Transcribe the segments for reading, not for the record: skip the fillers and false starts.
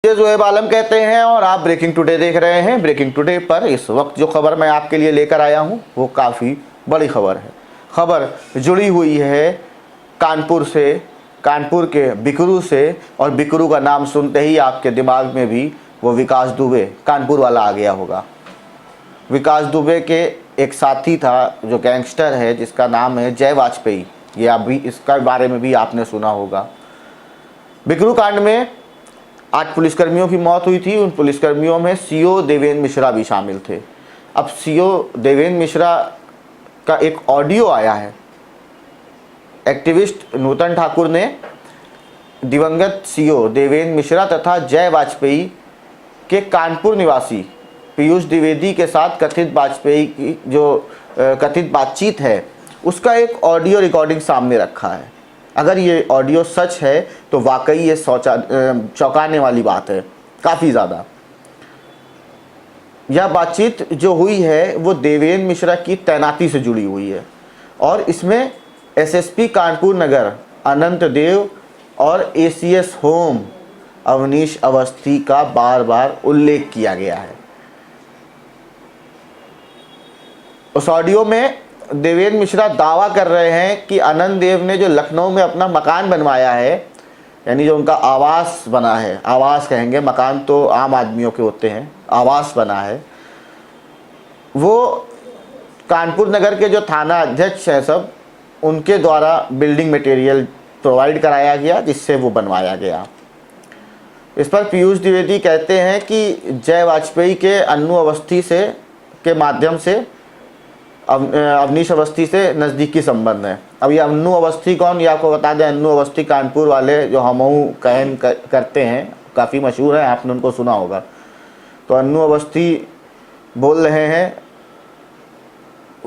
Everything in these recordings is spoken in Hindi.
ये जोएब आलम कहते हैं और आप ब्रेकिंग टुडे देख रहे हैं। ब्रेकिंग टुडे पर इस वक्त जो खबर मैं आपके लिए लेकर आया हूं वो काफ़ी बड़ी खबर है। खबर जुड़ी हुई है कानपुर से, कानपुर के बिकरू से, और बिकरू का नाम सुनते ही आपके दिमाग में भी वो विकास दुबे कानपुर वाला आ गया होगा। विकास दुबे के एक साथी था जो गैंगस्टर है जिसका नाम है जय वाजपेयी। ये अभी इसका बारे में भी आपने सुना होगा। बिकरू कांड में 8 पुलिसकर्मियों की मौत हुई थी। उन पुलिसकर्मियों में सीओ देवेंद्र मिश्रा भी शामिल थे। अब सीओ देवेंद्र मिश्रा का एक ऑडियो आया है। एक्टिविस्ट नूतन ठाकुर ने दिवंगत सीओ देवेंद्र मिश्रा तथा जय वाजपेयी के कानपुर निवासी पीयूष द्विवेदी के साथ कथित वाजपेयी की जो कथित बातचीत है उसका एक ऑडियो रिकॉर्डिंग सामने रखा है। अगर ये ऑडियो सच है तो वाकई ये चौंकाने वाली बात है काफ़ी ज़्यादा। यह बातचीत जो हुई है वो देवेंद्र मिश्रा की तैनाती से जुड़ी हुई है और इसमें एसएसपी कानपुर नगर अनंत देव और एसीएस होम अवनीश अवस्थी का बार बार उल्लेख किया गया है। उस ऑडियो में देवेंद्र मिश्रा दावा कर रहे हैं कि अनंत देव ने जो लखनऊ में अपना मकान बनवाया है, यानी जो उनका आवास बना है, आवास कहेंगे, मकान तो आम आदमियों के होते हैं, आवास बना है, वो कानपुर नगर के जो थाना अध्यक्ष हैं सब उनके द्वारा बिल्डिंग मटेरियल प्रोवाइड कराया गया जिससे वो बनवाया गया। इस पर पीयूष द्विवेदी कहते हैं कि जय वाजपेयी के अन्नू अवस्थी से के माध्यम से अवनीश अवस्थी से नज़दीकी संबंध है। अब ये अन्नू अवस्थी कौन, ये आपको बता दें। अन्नू अवस्थी कानपुर वाले जो हमहू कहन करते हैं, काफ़ी मशहूर है, आपने उनको सुना होगा। तो अन्नू अवस्थी बोल रहे हैं,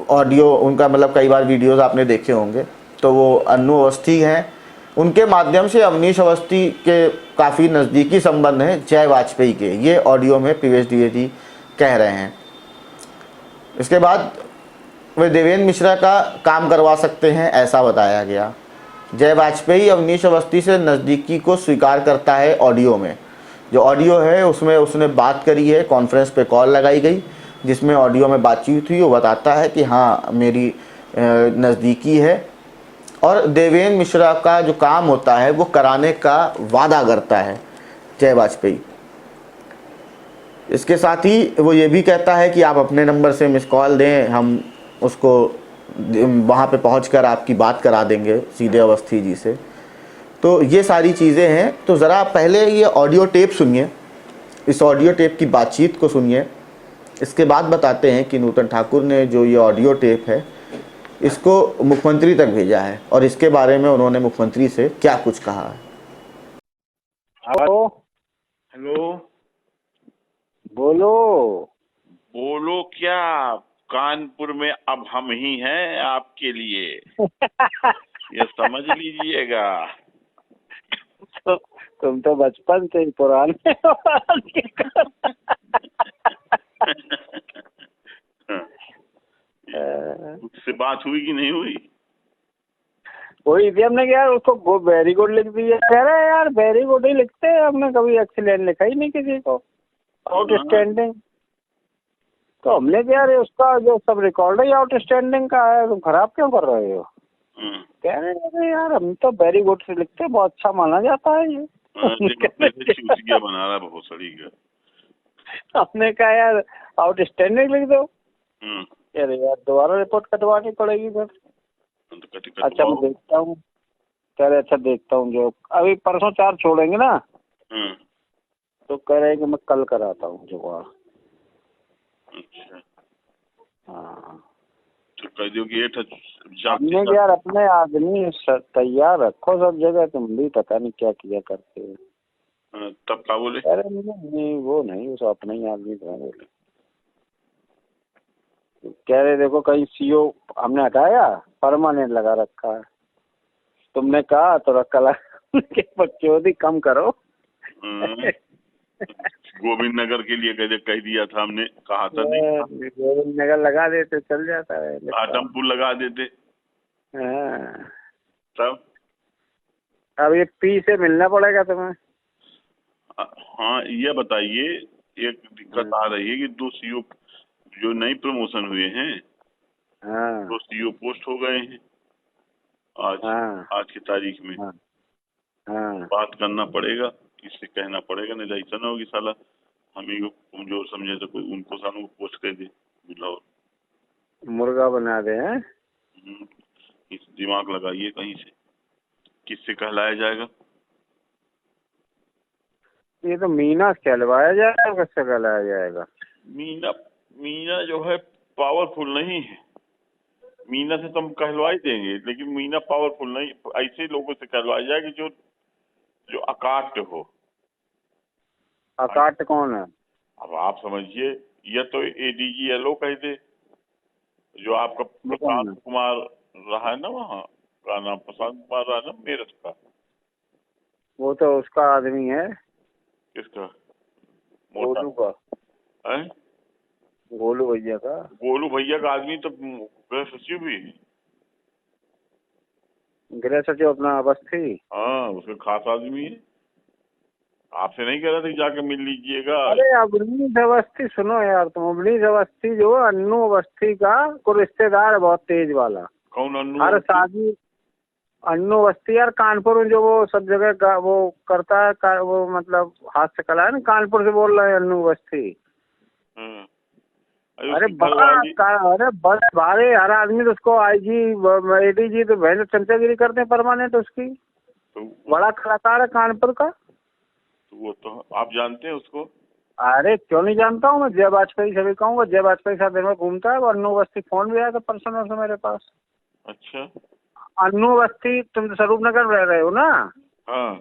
ऑडियो उनका मतलब कई बार वीडियोस आपने देखे होंगे। तो वो अन्नू अवस्थी हैं, उनके माध्यम से अवनीश अवस्थी के काफ़ी नज़दीकी संबंध हैं जय वाजपेयी के। ये ऑडियो में पीयूष द्विवेदी कह रहे हैं। इसके बाद वे देवेंद्र मिश्रा का काम करवा सकते हैं ऐसा बताया गया। जय वाजपेयी अवनीश अवस्थी से नज़दीकी को स्वीकार करता है। ऑडियो में जो ऑडियो है उसमें उसने बात करी है, कॉन्फ्रेंस पे कॉल लगाई गई जिसमें ऑडियो में बातचीत हुई। वो बताता है कि हाँ मेरी नज़दीकी है और देवेंद्र मिश्रा का जो काम होता है वो कराने का वादा करता है जय वाजपेयी। इसके साथ ही वो ये भी कहता है कि आप अपने नंबर से मिस कॉल दें, हम उसको वहाँ पे पहुँचकर आपकी बात करा देंगे सीधे अवस्थी जी से। तो ये सारी चीज़ें हैं। तो ज़रा पहले ये ऑडियो टेप सुनिए, इस ऑडियो टेप की बातचीत को सुनिए। इसके बाद बताते हैं कि नूतन ठाकुर ने जो ये ऑडियो टेप है इसको मुख्यमंत्री तक भेजा है और इसके बारे में उन्होंने मुख्यमंत्री से क्या कुछ कहा है। हेलो हेलो, बोलो। बोलो क्या? कानपुर में अब हम ही हैं आपके लिए, ये समझ लीजिएगा। तो तुम तो बचपन से ही पुराने उससे बात हुई कि नहीं हुई? वही थी, हमने यार उसको वेरी गुड लिख दिया। कह रहे यार वेरी गुड ही लिखते हैं, हमने कभी एक्सीलेंट लिखा ही नहीं किसी को, आउटस्टैंडिंग। तो हमने कहा यार उसका जो सब रिकॉर्ड है आउटस्टैंडिंग का है, तुम खराब क्यों कर रहे हो? कह रहे हैं यार हम तो वेरी गुड से लिखते हैं, बहुत अच्छा माना जाता है ये। बना रहा बहुत सड़ी का। हमने कहा यार आउटस्टैंडिंग लिख दो। अरे यार दोबारा रिपोर्ट कटवानी पड़ेगी फिर। अच्छा मैं देखता हूँ। कह रहे अच्छा देखता हूँ, जो अभी परसों 4 छोड़ेंगे ना तो कह रहे कि मैं कल कराता हूँ जुगाड़। अच्छा हाँ तो कह दो कि हमने यार अपने आदमी तैयार रखो सब जगह, तुम भी पता नहीं क्या किया करते हो। तब क्या बोले? अरे नहीं वो नहीं, उस अपने ही आदमी क्या बोले। कह रहे देखो कहीं सीओ हमने हटाया, परमानेंट लगा रखा है। तुमने कहा तो रखा लगा के बच्चों कम करो। गोविंद नगर के लिए कह दिया था हमने, कहा था नहीं। गोविंद नगर लगा देते चल जाता है, आदमपुर लगा देते। तब अब ये पी से मिलना पड़ेगा तुम्हें। हाँ, ये बताइए, एक दिक्कत आ रही है कि 2 सीओ जो नई प्रमोशन हुए हैं, हाँ 2 सीओ पोस्ट हो गए हैं आज हाँ आज की तारीख में। हाँ हाँ। बात करना पड़ेगा, किससे कहना पड़ेगा, नहीं तो ऐसा ना होगी साला हम ही को कमजोर समझे तो कोई उनको सालों को पोस्ट कर दे बुलाओ। मुर्गा बना दे हैं। इस दिमाग लगाइए कहीं से, किससे कहलाया जाएगा। ये तो मीना से कहलवाया जाएगा, किससे कहलाया जाएगा। मीना मीना जो है पावरफुल नहीं है। मीना से तो हम कहलवा ही देंगे, लेकिन मीना पावरफुल नहीं, ऐसे लोगों से कहलवाया जाएगा जो जो अकाट्य हो। अकाट कौन है। अब आप समझिए, या तो ADG-LO कह दे, जो आपका वो कौन प्रशांत है? कुमार रहा है ना, वहाँ का नाम प्रशांत कुमार रहा ना मेरठ का। वो तो उसका आदमी है, किसका? मोटा गोलू का, है? गोलू भैया का। गोलू भैया का आदमी तो गृह सचिव भी है। गृह सचिव अपना अवस्थी। हाँ, उसका खास आदमी है। आपसे नहीं कह रहा था कि जाके मिल लीजिएगा। अरे अवनीश अवस्थी, सुनो यार तुम, अवनीश अवस्थी जो अन्नू अवस्थी का को रिश्तेदार है, बहुत तेज वाला। कौन अन्नू? हर शादी अन्नू अवस्थी यार, कानपुर में जो वो सब जगह का वो करता है वो मतलब हाथ से कला है ना, कानपुर से बोल रहे हैं अन्नू अवस्थी। हाँ। अरे उसकी बड़ा घरवाली- अरे बड़े भारे, हर आदमी तो उसको IG ADG तो भैंस चमचागिरी करते हैं परमानेंट उसकी। तो बड़ा कलाकार है कानपुर का। वो तो आप जानते हैं उसको। अरे क्यों नहीं जानता हूँ मैं, जय वाजपेयी से भी कहूँगा, जय वाजपेयी के साथ दिन में घूमता है वो अन्नू अवस्थी। फोन भी आया था परसों से मेरे पास। अच्छा। अन्नू अवस्थी, तुम तो स्वरूप नगर रह रहे हो ना। हाँ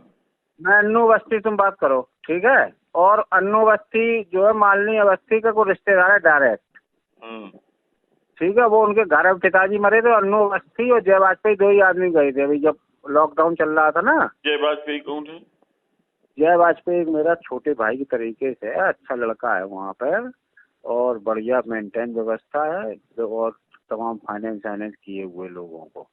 मैं अन्नू अवस्थी, तुम बात करो ठीक है। और अन्नू अवस्थी जो है मालिनी अवस्थी का कोई रिश्तेदार है डायरेक्ट। हाँ। ठीक है, वो उनके घर में पिताजी मरे थे, अन्नू अवस्थी और जय वाजपेयी 2 ही आदमी गए थे अभी जब लॉकडाउन चल रहा था ना। जय वाजपेयी कौन है? जय वाजपेयी एक मेरा छोटे भाई की तरीके से है, अच्छा लड़का है वहाँ पर, और बढ़िया मेंटेन व्यवस्था है, और तमाम फाइनेंस किए हुए लोगों को,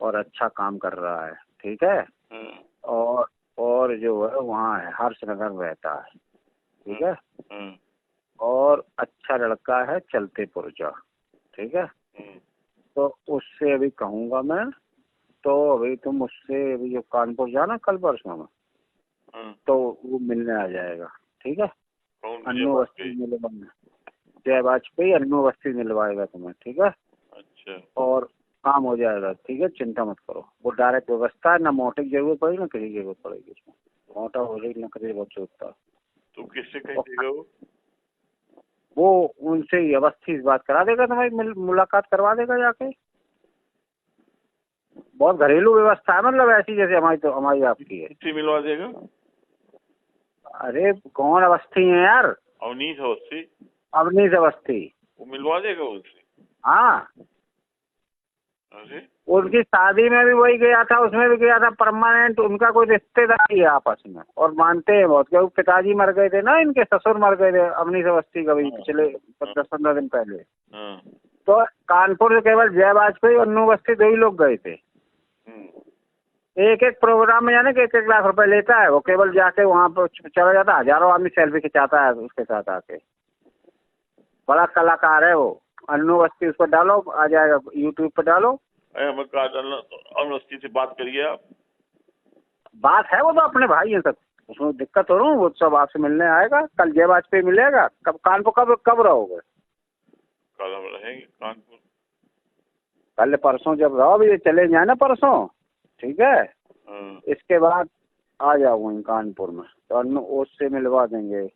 और अच्छा काम कर रहा है। ठीक है। हाँ। और जो है वहाँ है, हर्षनगर में रहता है। ठीक है। हाँ। और अच्छा लड़का है, चलते पुरजा। ठीक है। तो उससे अभी कहूँगा मैं, तो अभी तुम उससे अभी जो कानपुर जाना कल परसों में, हाँ। तो वो मिलने आ जाएगा। ठीक है। कौन? अन्नू अवस्थी मिलवाना, जय वाजपेयी अन्नू अवस्थी मिलवाएगा तुम्हें। ठीक है। अच्छा। और काम हो जाएगा। ठीक है, चिंता मत करो, वो डायरेक्ट व्यवस्था है, ना मोटे की जरूरत पड़ेगी ना किसी की जरूरत पड़ेगी उसमें। मोटा हो जाएगी ना कभी बहुत चोटता। तो किससे कह देगा वो उनसे ही अवस्थी से बात करा देगा, तुम्हारी मुलाकात करवा देगा जाके। बहुत घरेलू व्यवस्था है, मतलब ऐसी जैसे हमारी आपकी है। किससे मिलवा देगा? अरे कौन अवस्थी है यार, अवनीश अवस्थी। अवनीश अवस्थी। वो मिलवा देगा उनसे? हाँ, अरे उनकी शादी में भी वही गया था, उसमें भी गया था परमानेंट। उनका कोई रिश्तेदार है आपस में, और मानते हैं बहुत, क्योंकि पिताजी मर गए थे ना, इनके ससुर मर गए थे अवनीश अवस्थी का भी पिछले 10-15 दिन पहले। हाँ। तो कानपुर से केवल जय वाजपेयी और अन्नू अवस्थी 2 ही लोग गए थे। एक एक प्रोग्राम में जाने के 1-1 लाख रुपए लेता है वो, केवल जाके वहाँ पर चला जाता है, हजारों आदमी सेल्फी खिंचाता है उसके साथ आके। बड़ा कलाकार है वो अन्नू अवस्थी, उस पर डालो आ जाएगा, यूट्यूब पर डालो। हमें कहा अवस्थी से बात करिए आप। बात है, वो तो अपने भाई हैं सब, उसमें दिक्कत हो रहा हूँ, वो सब आपसे मिलने आएगा। कल जय वाजपेयी मिलेगा। कब कानपुर कब रहोगे? कल हम रहेंगे कानपुर। कल परसों जब रहो, अभी चले जाए ना परसों। ठीक है। हाँ। इसके बाद आ जाओ वहीं कानपुर में, तो अन्नू उससे मिलवा देंगे,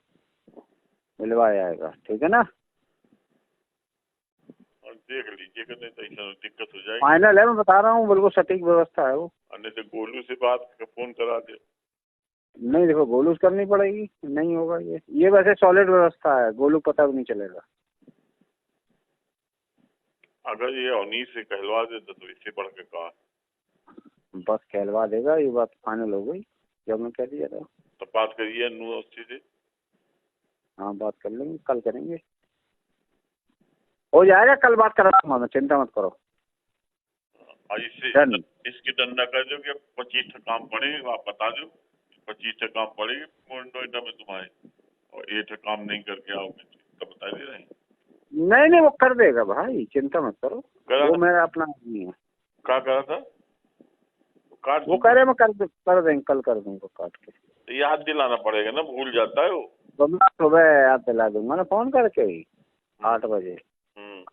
मिलवा जाएगा। ठीक है ना। और देख लीजिएगा, नहीं तो ऐसा दिक्कत हो जाएगी। फाइनल है, मैं बता रहा हूँ, बिल्कुल सटीक व्यवस्था है वो। अन्य तो गोलू से बात फोन करा दे। नहीं देखो, गोलू से करनी पड़ेगी, नहीं होगा ये वैसे सॉलिड व्यवस्था है, गोलू पता भी नहीं चलेगा। अगर ये अवनीश से कहलवा दे तो इससे बढ़ के कहा। बस कहलवा देगा, ये बात फाइनल हो गई जब मैं कह दिया था। तो बात करिए अन्नू अवस्थी से। हाँ बात कर लेंगे, कल करेंगे, हो जाएगा, कल बात करा दूंगा, चिंता मत करो। और इससे डन। इसकी दंडा कर दो कि 25 काम पड़े, आप बता दो 25 ठे काम पड़ेगी नोएडा में तुम्हारे, और 1 ठे काम नहीं करके आओगे तो बता दे रहे हैं। नहीं नहीं, वो कर देगा भाई, चिंता मत करो। करा वो था? मेरा अपना आदमी है। क्या करा था? काट वो कह रहे मैं कर देंगे, कल कर दूंगा काट के। तो याद दिलाना पड़ेगा ना, भूल जाता है वो। तो मैं सुबह याद दिला दूंगा ना, फोन करके ही 8 बजे।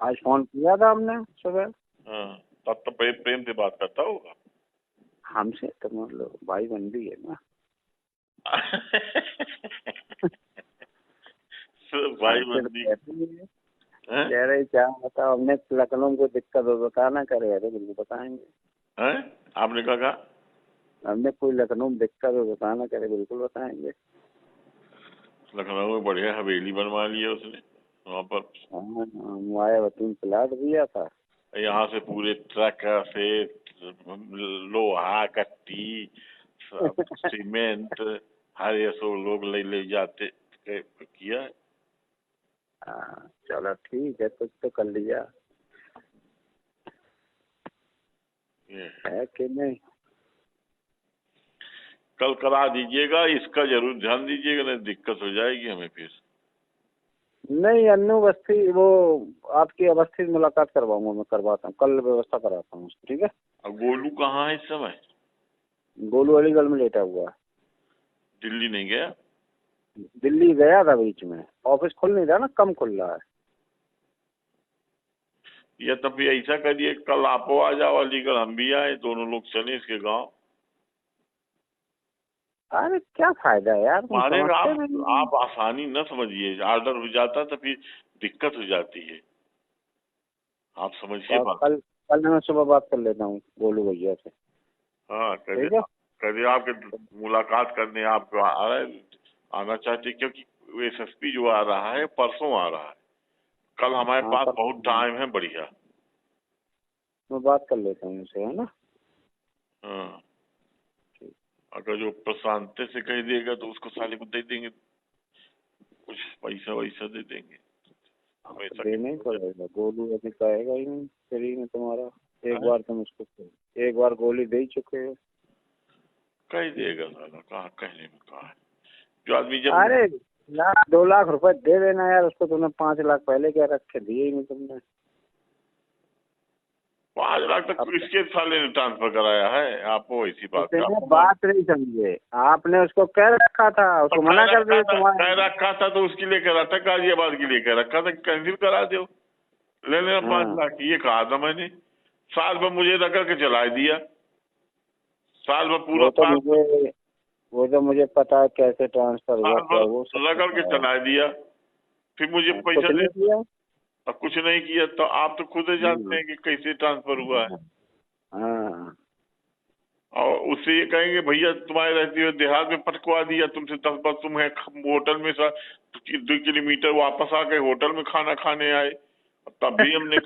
आज फोन किया था हमने सुबह। हाँ, तब तो प्रेम से बात करता होगा। हमसे तो मतलब भाई बंदी है ना। भाई हमसे तो बंदी कहती ही है। हैं? कह रहे क्या बताओ, हमने लखनऊ को दिक्कत हो बताना करे, अरे बिल्कुल बताएंगे। हैं? आपने क्या कहा? हमने कोई लखनऊ में दिक्कत हो बताना करे, बिल्कुल बताएंगे। लखनऊ में बढ़िया हवेली बनवा ली है उसने वहाँ पर। हाँ, मायावती प्लाट दिया था। यहाँ से पूरे ट्रक से लोहा कट्टी सब सीमेंट हर ये सब लोग ले जाते किया है। हाँ चलो ठीक है, कुछ तो कर लिया ये है कि नहीं। कल करा दीजिएगा, इसका जरूर ध्यान दीजिएगा, नहीं दिक्कत हो जाएगी हमें फिर। नहीं अन्नू बस्ती, वो आपकी अवस्थी से मुलाकात करवाऊंगा, मैं करवाता हूँ, कल व्यवस्था कराता हूँ उसकी, ठीक है। अब गोलू कहाँ है इस समय? गोलू अलीगढ़ में लेटा हुआ है। दिल्ली नहीं गया? दिल्ली गया था बीच में, ऑफिस खुल नहीं रहा ना, कम खुल रहा है। या तो फिर ऐसा करिए, कल आप आ जाओ अलीगढ़, हम भी आए, दोनों लोग चले इसके गांव। अरे क्या फायदा है यार, तुम माने समझते नहीं। आप आसानी न समझिए, ऑर्डर हो जाता तो फिर दिक्कत हो जाती है, आप समझिए बात। कल कल मैं सुबह बात कर लेता हूँ गोलू भैया से। हाँ ठीक है। करिए आपके मुलाकात करने आपको आ रहा है, आना चाहते, क्योंकि SSP जो आ रहा है परसों आ रहा है, कल हमारे हाँ, पास पर बहुत टाइम है बढ़िया। मैं बात कर लेता हूँ उनसे, है ना। हाँ, अगर जो प्रशांत से कह देगा तो उसको साले को दे देंगे, कुछ पैसा वैसा दे देंगे। हमेशा देना ही पड़ेगा, गोलू अभी कहेगा ही नहीं फ्री में तुम्हारा। एक बार तुम उसको एक बार गोली दे ही चुके हो। कह देगा साला, कहा कहने में कहा है जो आदमी जब। अरे 2 लाख रुपए दे देना यार उसको, तुमने 5 लाख पहले क्या रखे, दिए ही नहीं तुमने। 5 लाख तक इसके साले ने ट्रांसफर कराया है, आपको ऐसी बात है। उसने बात नहीं समझे, आपने उसको कह रखा था, उसको मना कर दिया तुम्हारा। कह रखा था तो उसके लिए कह रहा था, गाजियाबाद के लिए कह रखा था, कैंसिल करा दो, ले लेना 5 लाख, ये कहा था मैंने। साल भर मुझे रगड़ के चला दिया, साल भर पूरा वो तो मुझे पता है कैसे ट्रांसफर हुआ, क्या वो सब रगड़ के चला दिया, फिर मुझे पैसा कुछ नहीं किया। और कुछ नहीं किया, तो आप तो खुद ही जानते हैं कि कैसे ट्रांसफर हुआ है। हाँ और उससे ये कहेंगे भैया तुम्हारे रहते हुए देहात में पटकवा दिया तुमसे, 10 बार तुम्हें होटल में 2 किलोमीटर वापस आके होटल में खाना खाने आए, तब भी हमने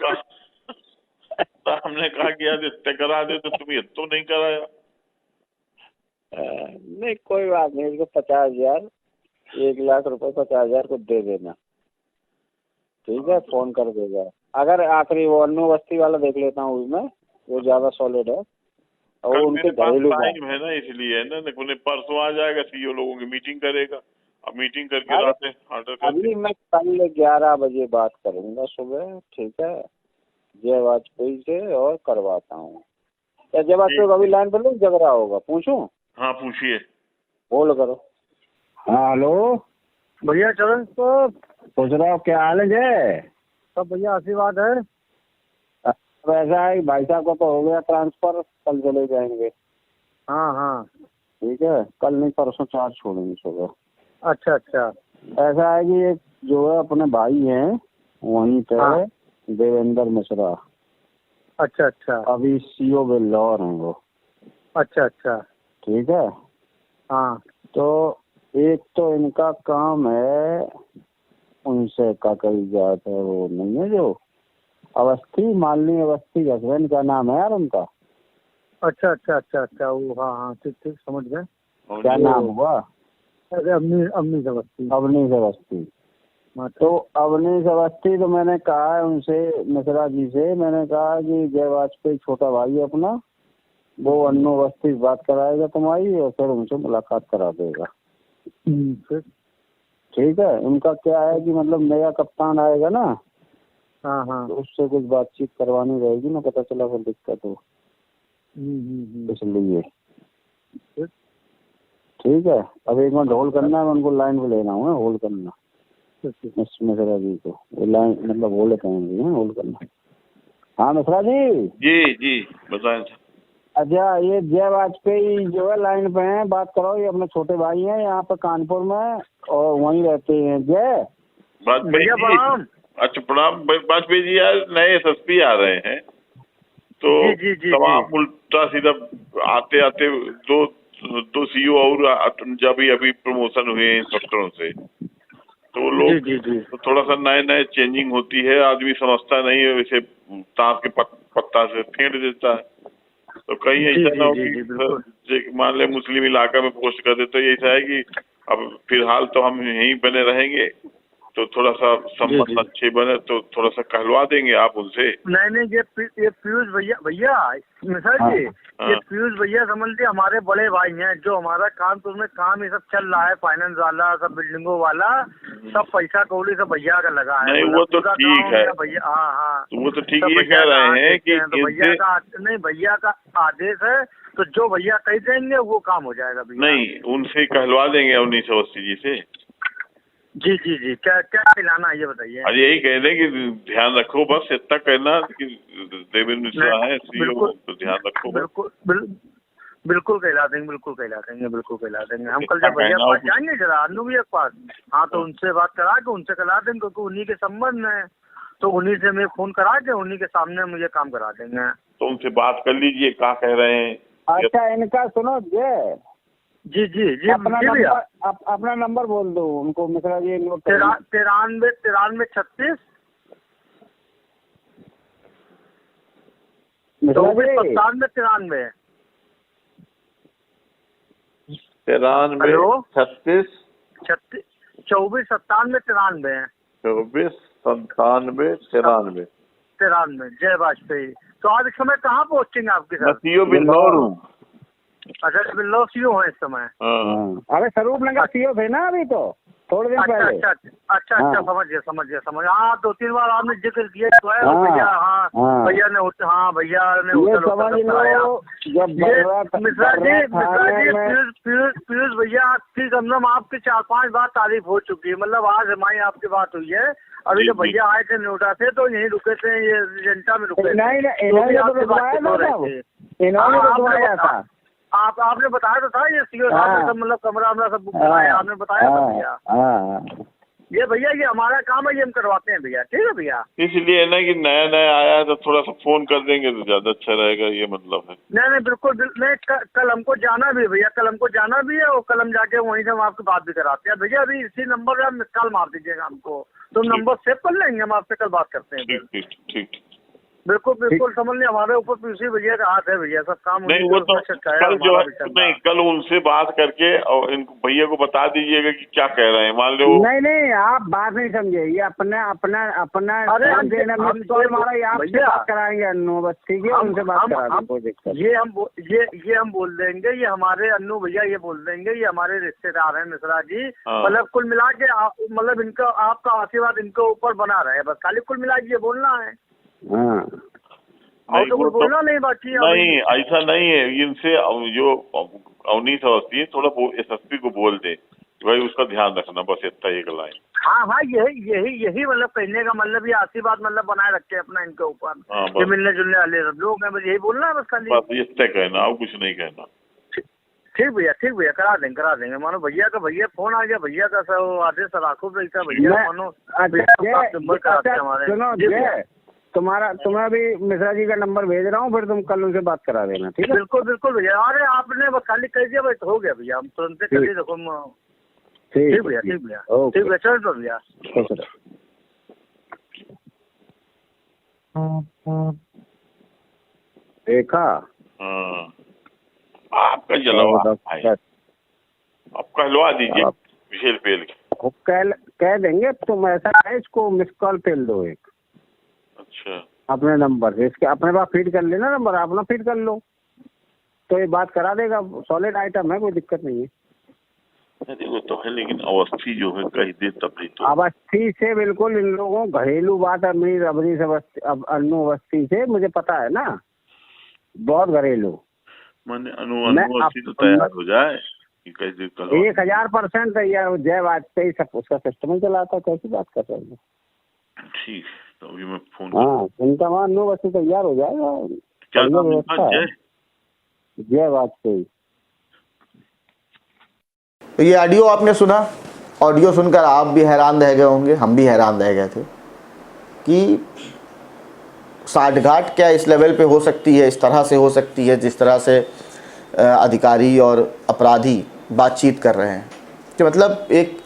कहा कि यार इतने करा दे, तो तुम ये तो नहीं कराया। नहीं कोई बात नहीं, उसको 50,000 1 लाख रुपए 50,000 को दे देना, ठीक है। फोन कर देगा। अगर आखिरी वो अन्नू बस्ती वाला देख लेता हूँ उसमें, वो ज्यादा सॉलिड है और उनके घरेलू टाइम है ना, इसलिए है ना, उन्हें परसों आ जाएगा, CEO लोगों की मीटिंग करेगा, अब मीटिंग करके लाते ऑर्डर कर। अभी मैं कल 11 बजे बात करूंगा सुबह, ठीक है, जय वाजपेयी से, और करवाता हूँ। क्या जय वाजपेयी अभी लाइन पर लोग जग रहा होगा, पूछूं? हाँ पूछिए। बोल करो। हाँ हेलो भैया चरण तो पूछ रहा हूँ, क्या हाल है जय? सब भैया आशीर्वाद है। अब ऐसा है, भाई साहब का तो हो गया ट्रांसफर, कल चले जाएंगे। हाँ हाँ ठीक है, कल नहीं परसों 4 छोड़ेंगे सुबह। अच्छा अच्छा। ऐसा है कि एक जो है अपने भाई हैं वहीं पे, हाँ। देवेंद्र मिश्रा, अच्छा अच्छा। अभी CO बेल्लौर हैं वो। अच्छा अच्छा। ठीक है, हाँ तो एक तो इनका काम है, उनसे का कही जाता है, वो नहीं है जो अवस्थी, मालिनी अवस्थी हस्बैंड का नाम है यार उनका। अच्छा अच्छा अच्छा अच्छा, वो हाँ हाँ ठीक ठीक समझ गए। क्या नाम हुआ? अरे अवनीश अवस्थी। अवनीश अवस्थी। तो अवनीश अवस्थी, तो मैंने कहा है उनसे, मिश्रा जी से मैंने कहा कि जय वाजपेयी छोटा भाई है अपना, वो अन्नू अवस्थी से बात कराएगा तुम्हारी और फिर उनसे मुलाकात करा देगा। फिर ठीक है, उनका क्या है कि मतलब नया कप्तान आएगा ना, हाँ हाँ। तो उससे कुछ बातचीत करवानी रहेगी ना, पता चला फिर दिक्कत हो, इसलिए। ठीक है, अब एक मिनट होल्ड करना है, मैं उनको लाइन पे लेना हूँ, होल्ड करना मिश्रा जी को, वो लाइन मतलब होल्ड करेंगे, होल्ड करना। हाँ मिश्रा जी। जी बताएं। अच्छा, ये जय वाजपेयी जो है लाइन पे हैं, बात करो। ये अपने छोटे भाई हैं यहाँ पे कानपुर में और वहीं रहते हैं। जय वाजपेयी जी। प्रणाम। अच्छा प्रणाम वाजपेयी जी। यार नए एसएसपी आ रहे हैं तो तमाम उल्टा सीधा आते आते दो सीईओ और जब ही अभी प्रमोशन हुए इंस्पेक्टरों से, तो वो लोग तो थोड़ा सा नए चेंजिंग होती है, आदमी समझता नहीं है, वैसे ताश के पत्ता से फेंट देता है। तो कहीं ऐसा ना हो कि मान ले मुस्लिम इलाका में पोस्ट कर दे, तो ऐसा है कि अब फिलहाल तो हम यहीं बने रहेंगे, तो थोड़ा सा संबंध अच्छे बने तो थोड़ा सा कहलवा देंगे आप उनसे। नहीं ये पीयूष भैया मिश्रा जी, ये पीयूष भैया समझ लीजिए हमारे बड़े भाई हैं, जो हमारा कानपुर में काम ये सब चल रहा है, फाइनेंस वाला, सब बिल्डिंगों वाला, सब पैसा कौड़ी सब भैया का लगा है। नहीं वो तो ठीक है भैया, हाँ वो तो ठीक ये कह रहे हैं कि भैया का आदेश है, तो जो भैया कह देंगे वो काम हो जाएगा भैया। नहीं उनसे कहलवा देंगे 1980 जी से। जी क्या खिलाना है ये बताइए। अरे यही कह दें कि ध्यान रखो, बस इतना कहना कि देवेंद्र मिश्रा है सीईओ, तो ध्यान रखो। बिल्कुल कहला देंगे हम कल जब भैया पास जाएंगे जरा अन्नू भैया के पास, हाँ तो उनसे बात करा के उनसे करा देंगे, क्योंकि उन्हीं के संबंध में, तो उन्हीं से मैं फोन करा के उन्हीं के सामने मुझे काम करा देंगे। तो उनसे बात कर लीजिए क्या कह रहे हैं। अच्छा इनका सुनो जय। जी अपना नंबर बोल दो उनको मिश्रा जी। 93 36 93 93 36 24 97 93 जय वाजपेयी। तो आज इस समय कहाँ पोस्टिंग आपकी सर? सीईओ बिल्लौर हूँ। अच्छा बिल्लौर सीईओ है इस समय। अरे स्वरूप नगर सीईओ थे ना अभी, तो थोड़े दिन पहले। अच्छा समझ गया। हाँ 2-3 बार आपने जिक्र किया तो है भैया। भैया ने मिश्रा जी पीयूष भैया की कम से कम आपकी 4-5 बार तारीफ हो चुकी है, मतलब आज हमारी आपकी बात हुई है। अभी जब भैया आए थे नोएडा से तो यहीं रुके थे, ये जनता में रुके थे। आपने बताया तो था ये सीईओ साहब ने सब मतलब कमरा सब बुक कराया, आपने बताया था भैया। ये भैया ये हमारा काम है, ये हम करवाते हैं भैया। ठीक है भैया, इसलिए ना कि नया आया है तो थोड़ा सा फोन कर देंगे तो ज्यादा अच्छा रहेगा, ये मतलब है। नहीं बिल्कुल नहीं, कल हमको जाना भी है भैया, कल हमको जाना भी है, और कल हम जाके वहीं से हम आपकी बात भी कराते हैं भैया। अभी इसी नंबर पे आप मिस कॉल मार दीजिएगा हमको, तो नंबर सेव कर लेंगे, हम आपसे कल बात करते हैं। ठीक बिल्कुल समझ लिया, हमारे ऊपर पीयूष भैया का हाथ है भैया, सब काम नहीं वो तो कल जो है नहीं, कल उनसे बात करके और इनको भैया को बता दीजिएगा कि क्या कह रहे हैं। मान लो नहीं आप बात नहीं समझे, ये अपना बात कराएंगे अन्नू, बस ठीक है, उनसे बात करा दें। ये हम बोल देंगे, ये हमारे अन्नू भैया ये बोल देंगे, ये हमारे रिश्तेदार हैं मिश्रा जी। मतलब कुल मिला के मतलब इनका आपका आशीर्वाद इनके ऊपर बना रहे, बस खाली कुल मिला के ये बोलना है। नहीं, तो बोलना नहीं बाकी नहीं, ऐसा नहीं है। इनसे जो 1980 थोड़ा एसएसपी को बोल दे भाई उसका ध्यान रखना, बस इतना एक लाइन। हाँ यही मतलब कहने का मतलब, ये आशीर्वाद मतलब बनाए रखे अपना इनके ऊपर, ये मिलने जुलने वाले सब लोग हैं, बस यही बोलना है बस खाली, बस इतना कहना और कुछ नहीं कहना। ठीक भैया करा देंगे। मानो भैया फोन आ गया, भैया का सब आदेश राखो भैया मानो। तुम्हारा भी मिश्रा जी का नंबर भेज रहा हूँ, फिर तुम कल उनसे बात करा देना। ठीक है बिल्कुल भैया। अरे आपने बस खाली कह दिया बस हो गया भैया, हम तुरंत कर दिए। देखो ठीक भैया चल तो भैया। देखा आपका जलवा आप कहलवा दीजिए विशेल पेल कह देंगे। तुम ऐसा है इसको मिस कॉल पेल दो एक। अच्छा अपने नंबर से, इसके अपने पास फीड कर लेना नंबर, अपना फीड कर लो। तो ये बात करा देगा, सॉलिड आइटम है, कोई दिक्कत नहीं है। अरे वो तो है, लेकिन अवस्थी जो है कह दे तभी तो। अवस्थी से बिल्कुल इन लोगों घरेलू बात अमीर अवनीश अवस्थी, अब अन्नू अवस्थी से मुझे पता है ना, बहुत घरेलू। मैंने अवस्थी तो तैयार हो जाए कि कैसे करो। 1000% तैयार। जय वाजपेयी सब उसका सिस्टम ही चलाता, कैसी बात कर रहे हैं। ठीक, तो अभी मैं फोन। हाँ, इनका वहाँ अन्नू अवस्थी तैयार हो जाएगा। क्या नाम है? जय वाजपेयी। तो ये ऑडियो आपने सुना, ऑडियो सुनकर आप भी हैरान रह गए होंगे, हम भी हैरान रह गए थे कि साठगांठ क्या इस लेवल पे हो सकती है, इस तरह से हो सकती है जिस तरह से अधिकारी और अपराधी बातचीत कर रहे हैं। कि मतलब एक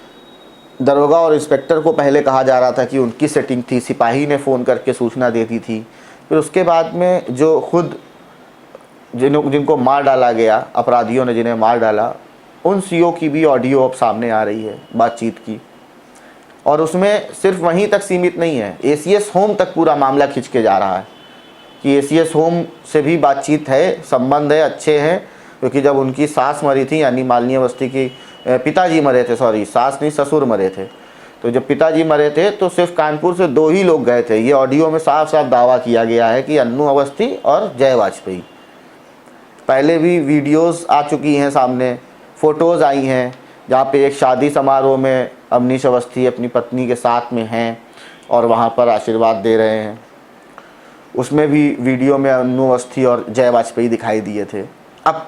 दरोगा और इंस्पेक्टर को पहले कहा जा रहा था कि उनकी सेटिंग थी, सिपाही ने फ़ोन करके सूचना दे दी थी, फिर उसके बाद में जो खुद जिनको मार डाला गया, अपराधियों ने जिन्हें मार डाला, उन सीओ की भी ऑडियो अब सामने आ रही है बातचीत की। और उसमें सिर्फ वहीं तक सीमित नहीं है, एसीएस होम तक पूरा मामला खींच के जा रहा है कि एसीएस होम से भी बातचीत है, संबंध है, अच्छे हैं। क्योंकि जब उनकी सास मरी थी, यानी मालिनी अवस्थी की पिताजी मरे थे, सॉरी सास नहीं ससुर मरे थे, तो जब पिताजी मरे थे तो सिर्फ कानपुर से 2 ही लोग गए थे। ये ऑडियो में साफ साफ दावा किया गया है कि अन्नू अवस्थी और जय वाजपेयी। पहले भी वीडियोस आ चुकी हैं सामने, फ़ोटोज़ आई हैं जहाँ पे एक शादी समारोह में अवनीश अवस्थी अपनी पत्नी के साथ में हैं और वहाँ पर आशीर्वाद दे रहे हैं। उसमें भी वीडियो में अन्नू अवस्थी और जय वाजपेयी दिखाई दिए थे। अब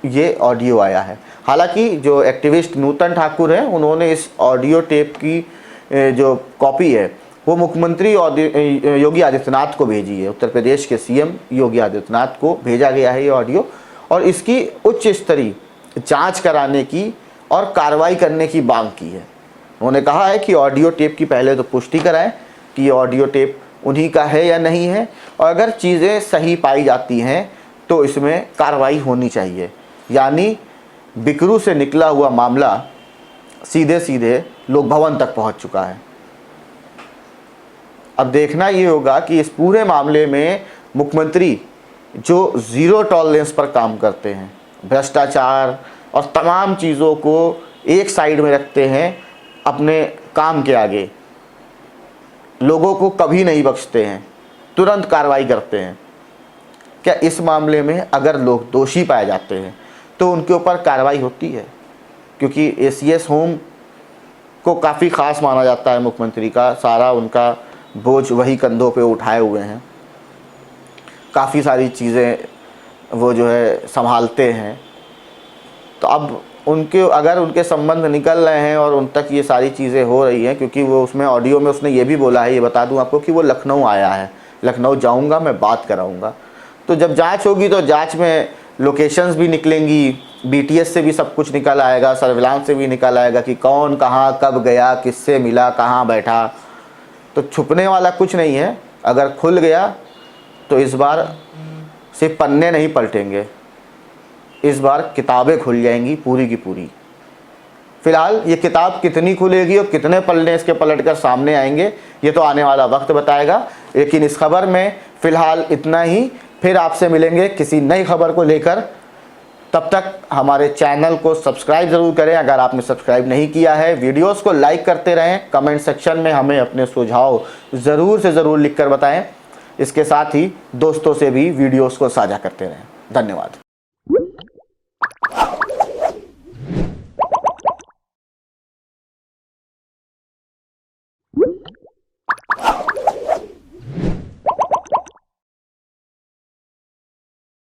ये ऑडियो आया है। हालांकि जो एक्टिविस्ट नूतन ठाकुर हैं, उन्होंने इस ऑडियो टेप की जो कॉपी है वो मुख्यमंत्री योगी आदित्यनाथ को भेजी है। उत्तर प्रदेश के सीएम योगी आदित्यनाथ को भेजा गया है ये ऑडियो, और इसकी उच्च स्तरीय जांच कराने की और कार्रवाई करने की मांग की है। उन्होंने कहा है कि ऑडियो टेप की पहले तो पुष्टि कराएं कि ये ऑडियो टेप उन्हीं का है या नहीं है, और अगर चीज़ें सही पाई जाती हैं तो इसमें कार्रवाई होनी चाहिए। यानी बिकरू से निकला हुआ मामला सीधे सीधे लोक भवन तक पहुंच चुका है। अब देखना ये होगा कि इस पूरे मामले में मुख्यमंत्री जो ज़ीरो टॉलरेंस पर काम करते हैं, भ्रष्टाचार और तमाम चीज़ों को एक साइड में रखते हैं, अपने काम के आगे लोगों को कभी नहीं बख्शते हैं, तुरंत कार्रवाई करते हैं। क्या इस मामले में अगर लोग दोषी पाए जाते हैं तो उनके ऊपर कार्रवाई होती है? क्योंकि एसीएस होम को काफ़ी ख़ास माना जाता है, मुख्यमंत्री का सारा उनका बोझ वही कंधों पे उठाए हुए हैं, काफ़ी सारी चीज़ें वो जो है संभालते हैं। तो अब अगर उनके संबंध निकल रहे हैं और उन तक ये सारी चीज़ें हो रही हैं, क्योंकि वो उसमें ऑडियो में उसने ये भी बोला है, ये बता दूं आपको, कि वो लखनऊ आया है, लखनऊ जाऊंगा, मैं बात कराऊंगा। तो जब जांच होगी तो जांच में लोकेशंस भी निकलेंगी, बीटीएस से भी सब कुछ निकल आएगा, सर्विलांस से भी निकल आएगा कि कौन कहाँ कब गया, किससे मिला, कहाँ बैठा। तो छुपने वाला कुछ नहीं है। अगर खुल गया तो इस बार सिर्फ पन्ने नहीं पलटेंगे, इस बार किताबें खुल जाएंगी पूरी की पूरी। फिलहाल ये किताब कितनी खुलेगी और कितने पन्ने इसके पलटकर सामने आएंगे, ये तो आने वाला वक्त बताएगा। लेकिन इस खबर में फ़िलहाल इतना ही। फिर आपसे मिलेंगे किसी नई खबर को लेकर। तब तक हमारे चैनल को सब्सक्राइब ज़रूर करें अगर आपने सब्सक्राइब नहीं किया है। वीडियोस को लाइक करते रहें, कमेंट सेक्शन में हमें अपने सुझाव ज़रूर से ज़रूर लिखकर बताएं। इसके साथ ही दोस्तों से भी वीडियोस को साझा करते रहें। धन्यवाद।